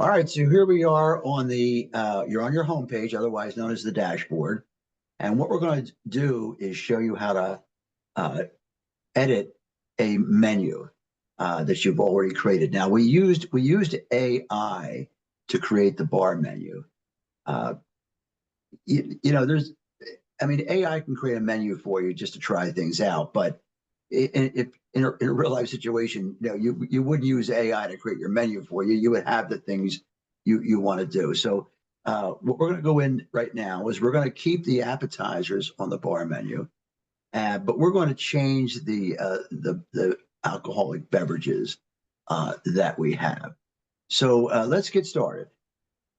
All right, so here we are on you're on your homepage, otherwise known as the dashboard. And what we're going to do is show you how to uh, edit a menu that you've already created. Now we used AI to create the bar menu. Uh, there's, I mean, AI can create a menu for you just to try things out, but if in a real life situation, you wouldn't use AI to create your menu for you. You would have the things you want to do. So what we're going to go in right now is we're going to keep the appetizers on the bar menu, but we're going to change the alcoholic beverages that we have. So let's get started.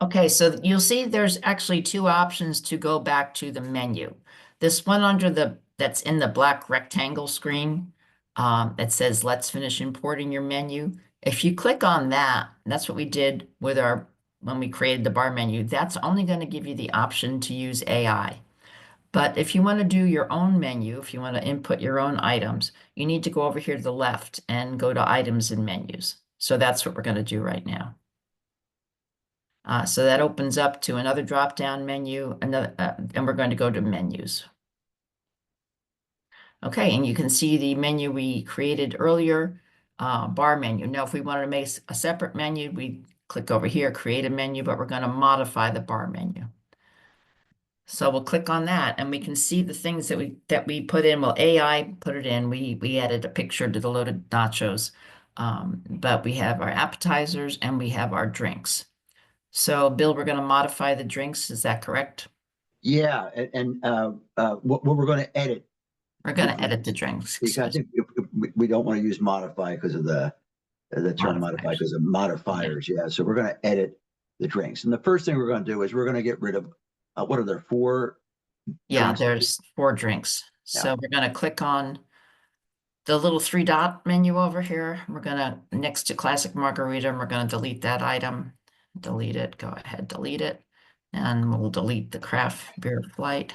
Okay, so you'll see there's actually two options to go back to the menu. This one that's in the black rectangle screen that says let's finish importing your menu. If you click on that, that's what we did with when we created the bar menu. That's only going to give you the option to use AI. But if you want to do your own menu, if you want to input your own items, you need to go over here to the left and go to items and menus. So that's what we're going to do right now. So that opens up to another drop-down menu, and we're going to go to menus. Okay, and you can see the menu we created earlier, bar menu. Now, if we wanted to make a separate menu, we click over here, create a menu, but we're going to modify the bar menu. So we'll click on that, and we can see the things that we put in. Well, AI put it in. We added a picture to the loaded nachos, but we have our appetizers and we have our drinks. So, Bill, we're going to modify the drinks. Is that correct? Yeah, and what we're going to edit. We're going to edit the drinks. Because I think we don't want to use modify because of the term modify because of modifiers. Yeah, so we're going to edit the drinks. And the first thing we're going to do is we're going to get rid of what are there, 4? Yeah, drinks? there's 4 drinks. Yeah. So we're going to click on the little 3-dot menu over here. We're going to, next to classic margarita, and we're going to delete that item. Delete it. Go ahead, delete it. And we'll delete the craft beer flight.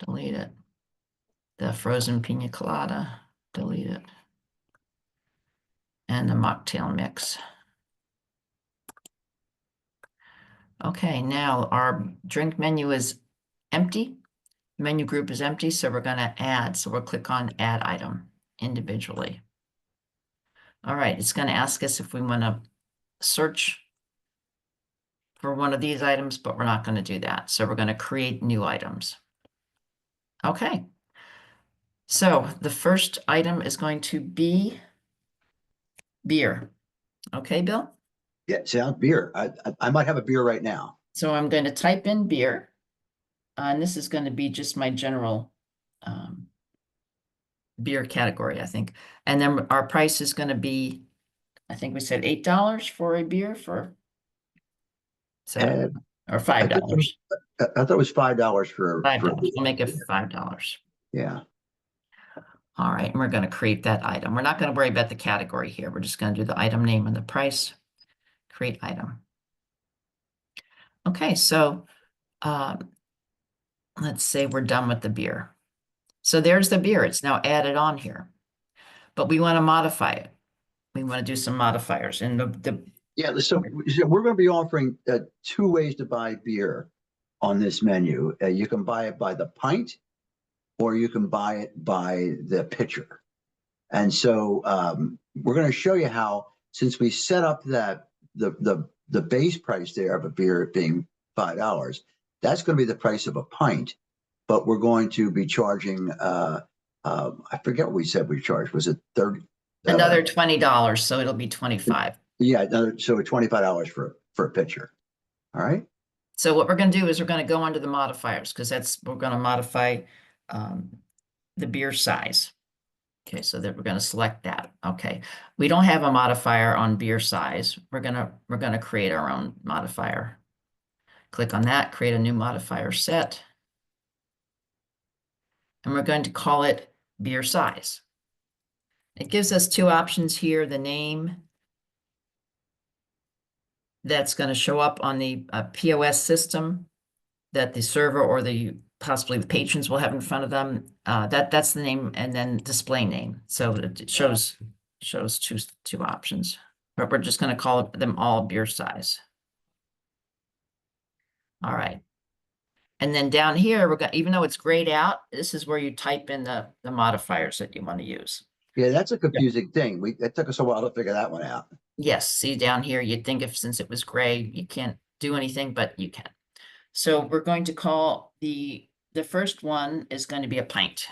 Delete it. The frozen pina colada. Delete it. And the mocktail mix. Okay, now our drink menu is empty. Menu group is empty, so we're going to add. So we'll click on add item individually. All right, it's going to ask us if we want to search for one of these items, but we're not going to do that. So we're going to create new items. Okay. So the first item is going to be beer. Okay, Bill? Yeah, sounds beer. I might have a beer right now. So I'm going to type in beer. And this is going to be just my general beer category, I think. And then our price is going to be, I think we said $8 for a beer or $5. I thought it was $5 for $5. We'll make it $5. Yeah. All right, and we're going to create that item. We're not going to worry about the category here. We're just going to do the item name and the price. Create item. Okay, so let's say we're done with the beer. So there's the beer. It's now added on here. But we want to modify it. We want to do some modifiers. And Yeah, so we're going to be offering 2 ways to buy beer on this menu. You can buy it by the pint, or you can buy it by the pitcher. And so we're going to show you how, since we set up that the base price there of a beer being $5, that's going to be the price of a pint, but we're going to be charging I forget what we said we charged. Was it 30? Another $20, so it'll be 25. Yeah, so $25 for a pitcher. All right. So what we're going to do is we're going to go under the modifiers, because we're going to modify the beer size. Okay, so that we're going to select that. Okay, we don't have a modifier on beer size. We're gonna create our own modifier. Click on that, create a new modifier set, and we're going to call it beer size. It gives us 2 options here: the name that's going to show up on the POS system that the server or possibly the patrons will have in front of them. That's the name, and then display name. So it shows two options. but we're just going to call them all beer size. All right. And then down here, we're going to, even though it's grayed out, this is where you type in the modifiers that you want to use. Yeah, that's a confusing thing. It took us a while to figure that one out. Yes, see down here, you'd think if since it was gray, you can't do anything, but you can. So we're going to call the first one is going to be a pint.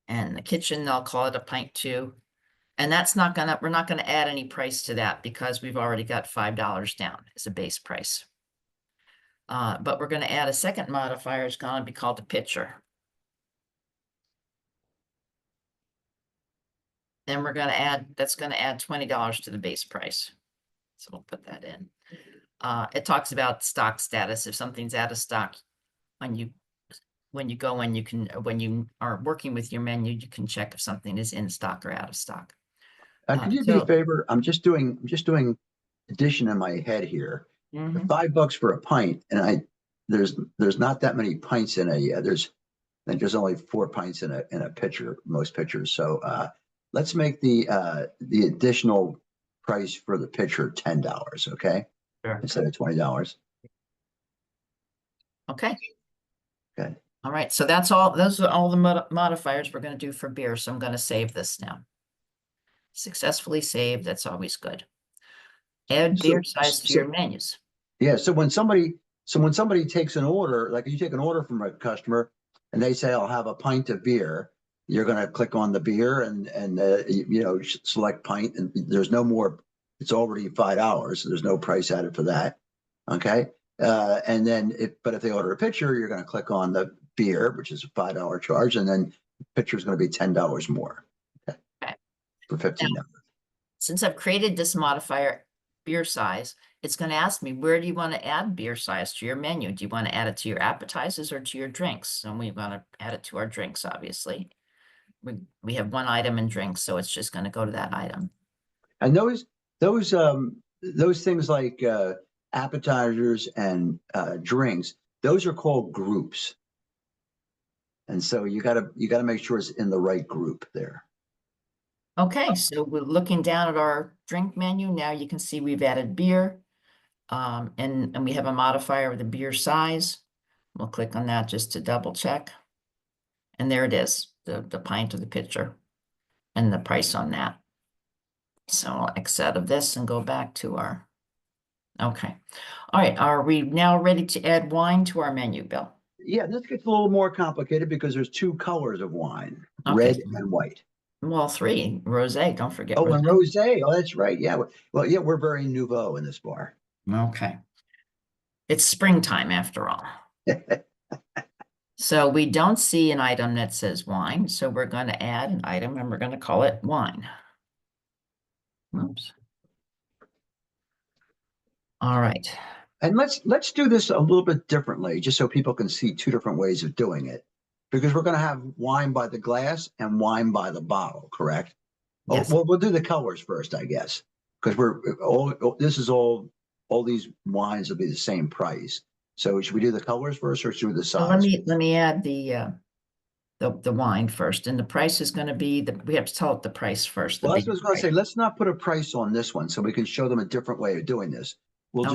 And the kitchen, I'll call it a pint too. And that's not gonna, we're not gonna add any price to that because we've already got $5 down as a base price. But we're gonna add a second modifier, it's gonna be called a pitcher. And we're gonna add, that's gonna add $20 to the base price. So we'll put that in. It talks about stock status. If something's out of stock, when you go in, you can, when you are working with your menu, you can check if something is in stock or out of stock. Could you do me a favor? I'm just doing addition in my head here. Mhm. $5 for a pint, and there's not that many pints in a there's I think there's only 4 pints in a pitcher, most pitchers. So let's make the additional price for the pitcher $10, okay? Sure. Instead of $20. Okay. Okay. All right. So that's all. Those are all the modifiers we're going to do for beer. So I'm going to save this now. Successfully saved. That's always good. Add beer size to your menus. Yeah. So when somebody takes an order, like you take an order from a customer and they say, I'll have a pint of beer, you're going to click on the beer and select pint, and there's no more. It's already $5. So there's no price added for that. Okay. And then but if they order a pitcher, you're going to click on the beer, which is a $5 charge. And then the pitcher is going to be $10 more. Okay. For $15. Since I've created this modifier, beer size, it's going to ask me, where do you want to add beer size to your menu? Do you want to add it to your appetizers or to your drinks? And we want to add it to our drinks, obviously. We have one item in drinks, so it's just going to go to that item. And those things like appetizers and drinks, those are called groups. And so you gotta make sure it's in the right group there. Okay, so we're looking down at our drink menu. Now you can see we've added beer. And we have a modifier with the beer size. We'll click on that just to double check. And there it is, the pint of the pitcher and the price on that. So I'll X out of this and go back to our, okay. All right, are we now ready to add wine to our menu, Bill? Yeah, this gets a little more complicated because there's 2 colors of wine, Okay. red and white. Well, 3, rosé, don't forget. Oh, and rosé. Oh, that's right. Yeah. Well, yeah, we're very nouveau in this bar. Okay. It's springtime after all. So we don't see an item that says wine, so we're going to add an item and we're going to call it wine. Oops. All right. And let's do this a little bit differently, just so people can see 2 different ways of doing it, because we're going to have wine by the glass and wine by the bottle, correct? Yes. Well, we'll do the colors first, I guess, because all these wines will be the same price. So should we do the colors first or should we do the size? So let me add the wine first, and the price is going to be we have to tell it the price first. Well, that's what I was going to say. Let's not put a price on this one, so we can show them a different way of doing this. We'll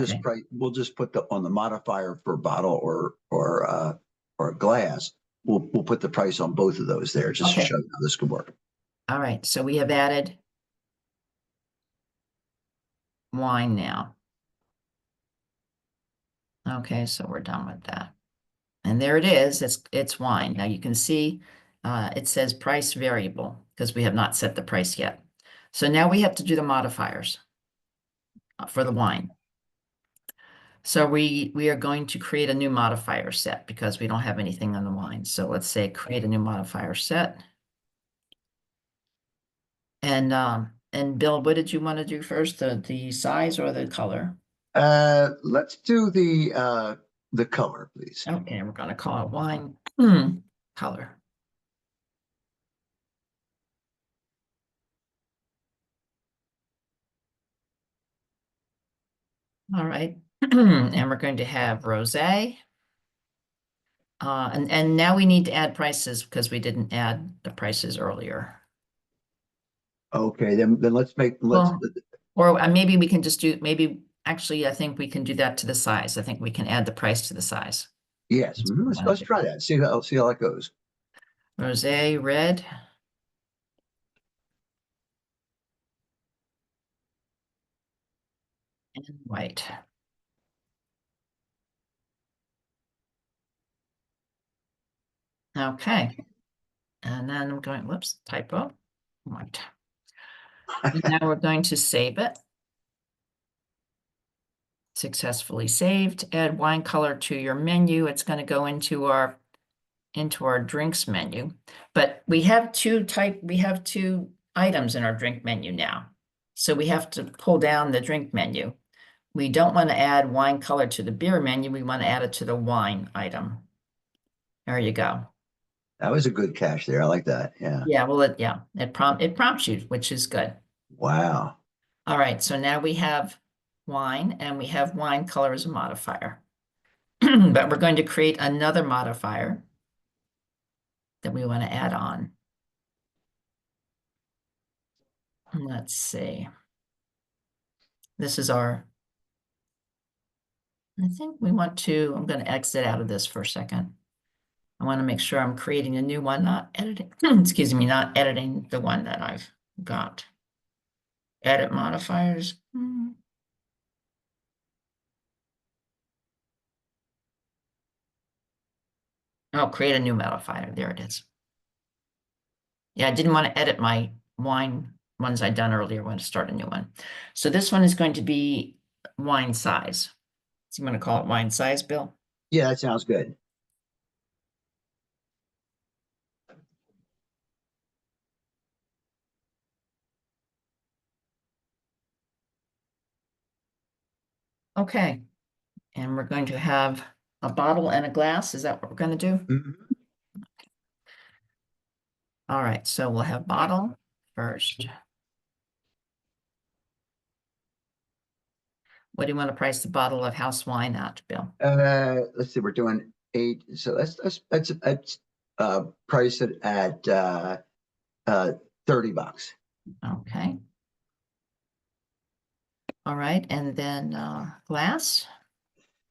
just put on the modifier for bottle or glass. We'll put the price on both of those there just to show you how this could work. All right, so we have added wine now. Okay, so we're done with that. And there it is, it's wine. Now you can see it says price variable because we have not set the price yet. So now we have to do the modifiers for the wine. So we are going to create a new modifier set because we don't have anything on the wine. So let's say create a new modifier set. And Bill, what did you want to do first? The size or the color? Let's do the color, please. Okay, we're going to call it wine color. All right, and we're going to have rosé. And now we need to add prices because we didn't add the prices earlier. Okay, then let's Well, or maybe we can just do, maybe, actually, I think we can do that to the size. I think we can add the price to the size. yes, That's what we wanna let's do. try that. See how that goes. Rosé, red. And white. Okay. And then I'm going, whoops, typo. White. And now we're going to save it. Successfully saved. Add wine color to your menu. It's going to go into our drinks menu. But we have two items in our drink menu now. So we have to pull down the drink menu. We don't want to add wine color to the beer menu. We want to add it to the wine item. There you go. That was a good catch there. I like that. Yeah. Yeah, well, it prompts you, which is good. Wow. All right, so now we have wine and we have wine color as a modifier. But we're going to create another modifier that we want to add on. Let's see. This is I think we want to, I'm going to exit out of this for a second. I want to make sure I'm creating a new one, not editing, excuse me, not editing the one that I've got. Edit modifiers. Oh, create a new modifier. There it is. Yeah, I didn't want to edit my wine ones I'd done earlier. I want to start a new one. So this one is going to be wine size. So you want to call it wine size, Bill? Yeah, that sounds good. Okay. And we're going to have a bottle and a glass. Is that what we're going to do? Mhm. All right. So we'll have bottle first. What do you want to price the bottle of house wine at, Bill? Let's see, we're doing 8. So let's price it at $30. Okay. All right. And then glass.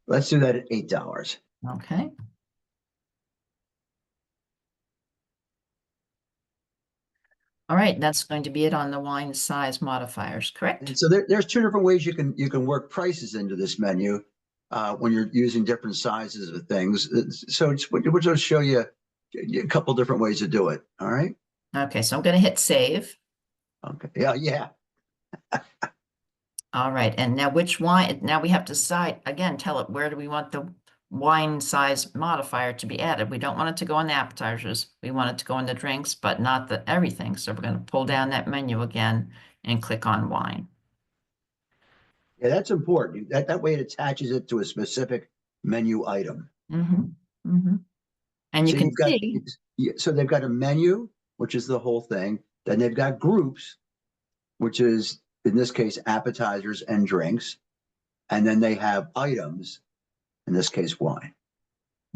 Let's do that at $8. Okay. All right, that's going to be it on the wine size modifiers, correct? And so there's two different ways you can work prices into this menu when you're using different sizes of things. So we'll just show you a couple different ways to do it. All right. Okay, so I'm going to hit save. Okay. Yeah. Yeah. All right, and now which wine, now we have to decide, again, tell it where do we want the wine size modifier to be added. We don't want it to go in the appetizers. We want it to go in the drinks, but not the everything. So we're going to pull down that menu again and click on wine. Yeah, that's important. That way it attaches it to a specific menu item. And you So can you've got see, so they've got a menu, which is the whole thing. Then they've got groups, which is in this case appetizers and drinks, and then they have items, in this case wine.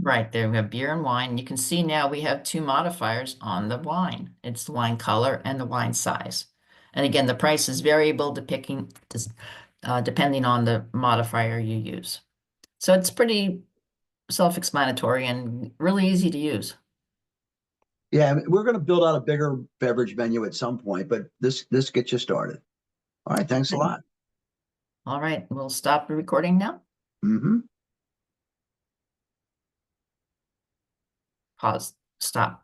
right, there we have beer and wine. You can see now we have two modifiers on the wine. It's the wine color and the wine size. And again, the price is variable depending on the modifier you use. So it's pretty self-explanatory and really easy to use. Yeah, we're going to build out a bigger beverage menu at some point, but this gets you started. All right, thanks a lot. All right, we'll stop the recording now. Mm-hmm. Pause, stop.